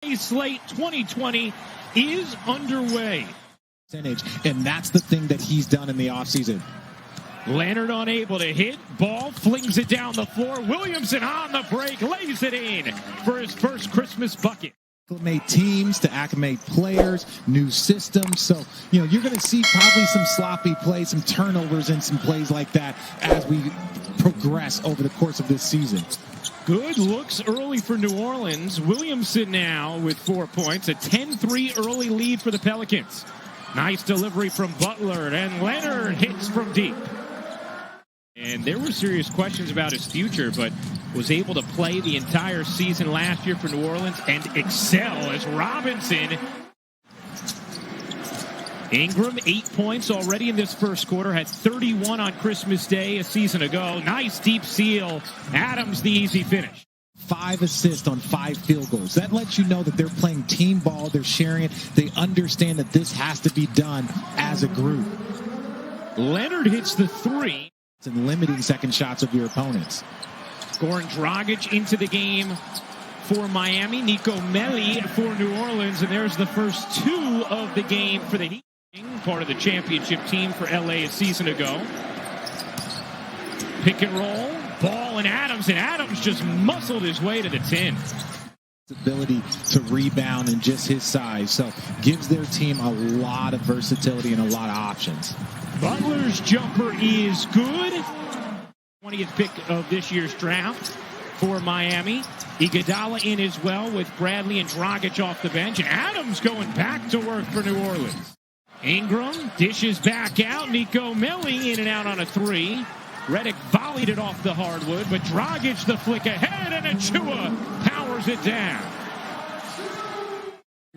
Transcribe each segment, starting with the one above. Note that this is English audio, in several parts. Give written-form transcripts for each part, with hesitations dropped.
Slate 2020 is underway. And that's the thing that he's done in the offseason. Leonard unable to hit. Ball flings it down the floor. Williamson on the break, lays it in for his first Christmas bucket. Acclimate teams to acclimate players, new systems. So, you're going to see probably some sloppy plays, some turnovers, and some plays like that as we progress over the course of this season. Good looks early for New Orleans. Williamson now with 4 points. A 10-3 early lead for the Pelicans. Nice delivery from Butler, and Leonard hits from deep. And there were serious questions about his future, but was able to play the entire season last year for New Orleans and excel as Robinson. Ingram, 8 points already in this first quarter, had 31 on Christmas Day a season ago. Nice deep seal. Adams, the easy finish. 5 assists on 5 field goals. That lets you know that they're playing team ball. They're sharing it. They understand that this has to be done as a group. Leonard hits the 3. And limiting second shots of your opponents. Goran Dragic into the game for Miami. Nico Melli for New Orleans. And there's the first 2 of the game for the Heat. Part of the championship team for LA a season ago. Pick and roll. Ball and Adams just muscled his way to the 10. Ability to rebound and just his size. So gives their team a lot of versatility and a lot of options. Butler's jumper is good. 20th pick of this year's draft for Miami. Iguodala in as well with Bradley and Dragic off the bench. And Adams going back to work for New Orleans. Ingram dishes back out. Nico Melli in and out on a 3. Redick volleyed it off the hardwood, but Dragic the flick ahead, and Achua powers it down.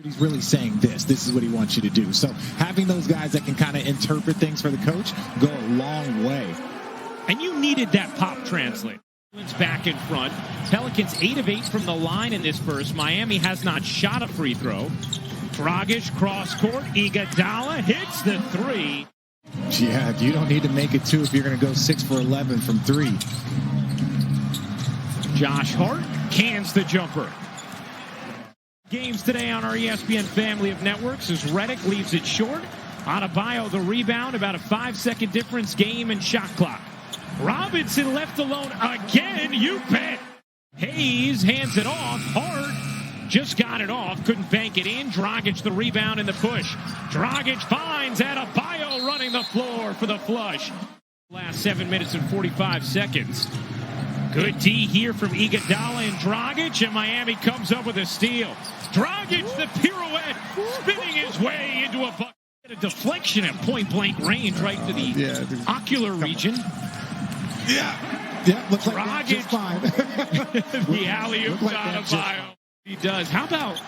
He's really saying this is what he wants you to do. So having those guys that can kind of interpret things for the coach go a long way. And you needed that pop translate. Back in front. Pelicans 8 of 8 from the line in this first. Miami has not shot a free throw. Dragic cross court. Iguodala hits the 3. Yeah, you don't need to make it 2 if you're going to go 6 for 11 from 3. Josh Hart cans the jumper. Games today on our ESPN family of networks as Redick leaves it short. Adebayo the rebound, about a 5-second difference, game and shot clock. Robinson left alone again, you bet. Hayes hands it off. Hart just got it off, couldn't bank it in. Dragic the rebound and the push. Dragic finds Adebayo running the floor for the flush. Last 7 minutes and 45 seconds. Good D here from Iguodala and Dragic, and Miami comes up with a steal. Dragic, the pirouette, spinning his way into a bucket. A deflection at point-blank range right to the ocular region. Yeah, looks like Dragic, just fine. the alley-oop Adebayo. He does. How about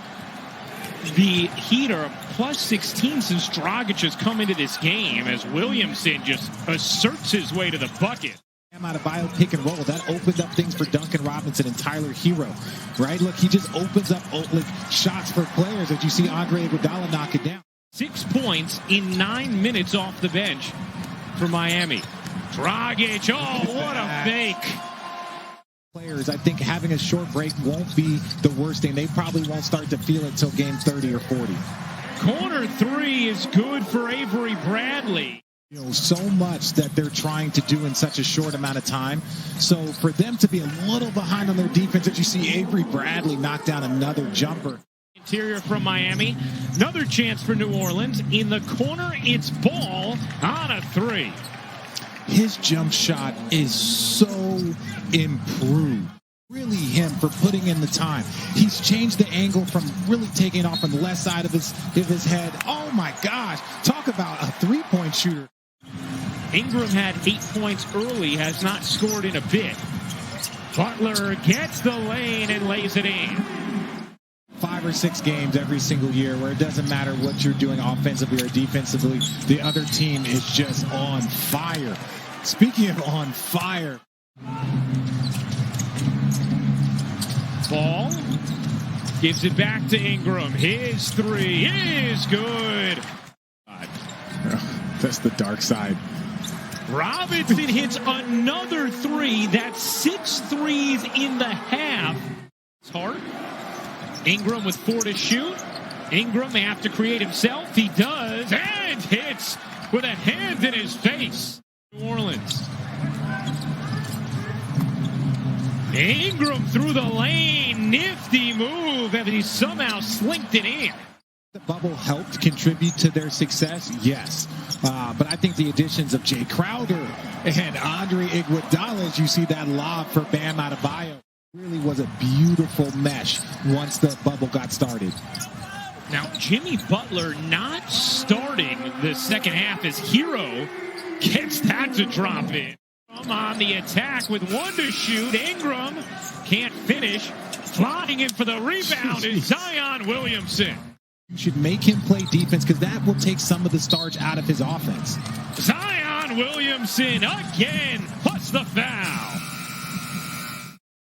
the Heat are plus 16 since Dragic has come into this game as Williamson just asserts his way to the bucket. Adebayo pick and roll. That opened up things for Duncan Robinson and Tyler Hero, right? Look, he just opens up shots for players that you see Andre Iguodala knock it down. 6 points in 9 minutes off the bench for Miami. Dragic, oh, what a fake. Players, I think having a short break won't be the worst thing. They probably won't start to feel it till game 30 or 40. Corner 3 is good for Avery Bradley. So much that they're trying to do in such a short amount of time. So for them to be a little behind on their defense, that you see Avery Bradley knock down another jumper. Interior from Miami. Another chance for New Orleans. In the corner, it's Ball on a 3. His jump shot is so improved. Really him for putting in the time. He's changed the angle from really taking off on the left side of his head. Oh my gosh. Talk about a 3-point shooter. Ingram had 8 points early, has not scored in a bit. Butler gets the lane and lays it in. 5 or 6 games every single year where it doesn't matter what you're doing offensively or defensively. The other team is just on fire. Speaking of on fire. Ball gives it back to Ingram. His 3 is good. That's the dark side. Robinson hits another 3. That's 6 threes in the half. Hart Ingram with 4 to shoot. Ingram may have to create himself. He does, and hits with a hand in his face. New Orleans. Ingram through the lane. Nifty move, and he somehow slinked it in. The bubble helped contribute to their success, yes. But I think the additions of Jay Crowder and Andre Iguodala, as you see that lob for Bam Adebayo, really was a beautiful mesh once the bubble got started. Now, Jimmy Butler not starting the second half as Hero gets that to drop in. On the attack with 1 to shoot. Ingram can't finish. Flying in for the rebound is Zion Williamson. You should make him play defense because that will take some of the starch out of his offense. Zion Williamson again, plus the foul.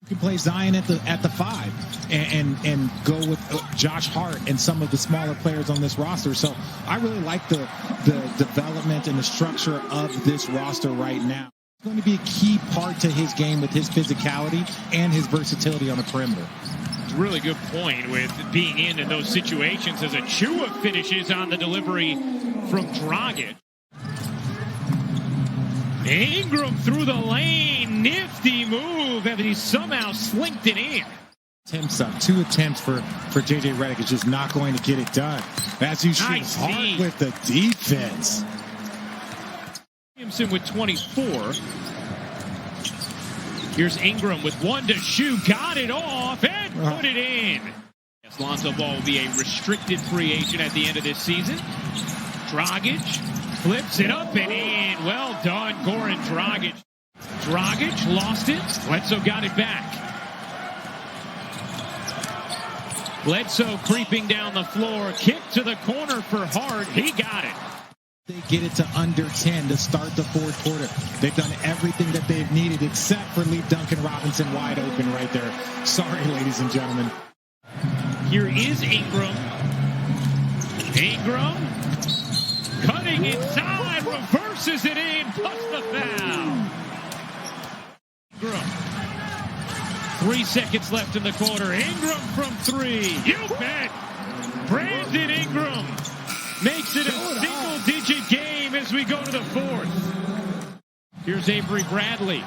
You can play Zion at the 5 and go with Josh Hart and some of the smaller players on this roster. So I really like the development and the structure of this roster right now. It's going to be a key part to his game with his physicality and his versatility on the perimeter. Really good point with being in those situations as Achua finishes on the delivery from Dragic. Ingram through the lane. Nifty move, and he somehow slinked it in. Attempts up. 2 attempts for J.J. Redick is just not going to get it done. As you shoot Nice hard with the defense. Williamson with 24. Here's Ingram with 1 to shoot. Got it off and put it in. Yes, Lonzo Ball will be a restricted free agent at the end of this season. Dragic flips it up and in. Well done, Goran Dragic. Dragic lost it. Bledsoe got it back. Bledsoe creeping down the floor. Kick to the corner for Hart. He got it. They get it to under 10 to start the fourth quarter. They've done everything that they've needed except for leave Duncan Robinson wide open right there. Sorry, ladies and gentlemen. Here is Ingram. Ingram cutting inside, reverses it in, plus the foul. Ingram. 3 seconds left in the quarter. Ingram from 3. You bet. Brandon Ingram makes it a single-digit game as we go to the fourth. Here's Avery Bradley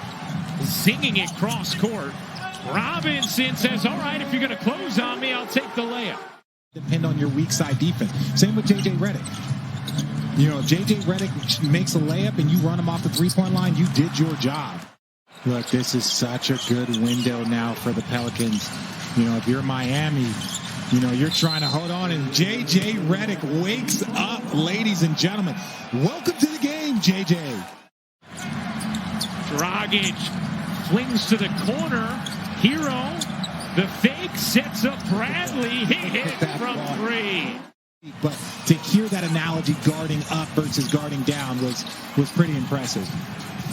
zinging it cross court. Robinson says, all right, if you're going to close on me, I'll take the layup. Depend on your weak side defense. Same with J.J. Redick. You know, if J.J. Redick makes a layup and you run him off the three-point line, you did your job. Look, this is such a good window now for the Pelicans. You know, if you're Miami, you know, you're trying to hold on, and J.J. Redick wakes up, ladies and gentlemen. Welcome to the game, J.J. Dragic flings to the corner. Hero, the fake, sets up Bradley. He hits from 3. But to hear that analogy, guarding up versus guarding down, was pretty impressive.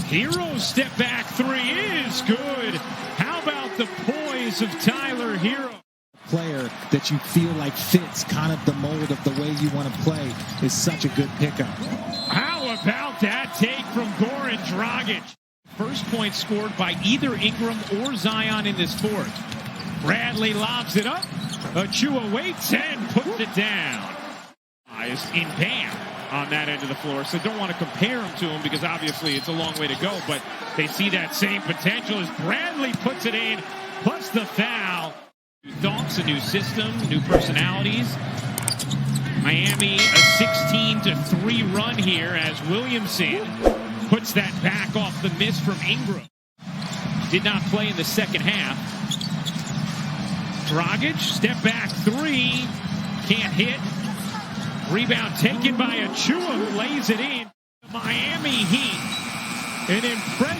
Hero's step back 3 is good. How about the poise of Tyler Hero? Player that you feel like fits kind of the mold of the way you want to play is such a good pickup. How about that take from Goran Dragic? First point scored by either Ingram or Zion in this fourth. Bradley lobs it up. Achua waits and puts it down. Eyes in Bam on that end of the floor, so don't want to compare him to him because obviously it's a long way to go, but they see that same potential as Bradley puts it in, plus the foul. New thoughts, a new system, new personalities. Miami, a 16-3 run here as Williamson puts that back off the miss from Ingram. Did not play in the second half. Dragic, step back 3, can't hit. Rebound taken by Achua, who lays it in. Miami Heat, an impressive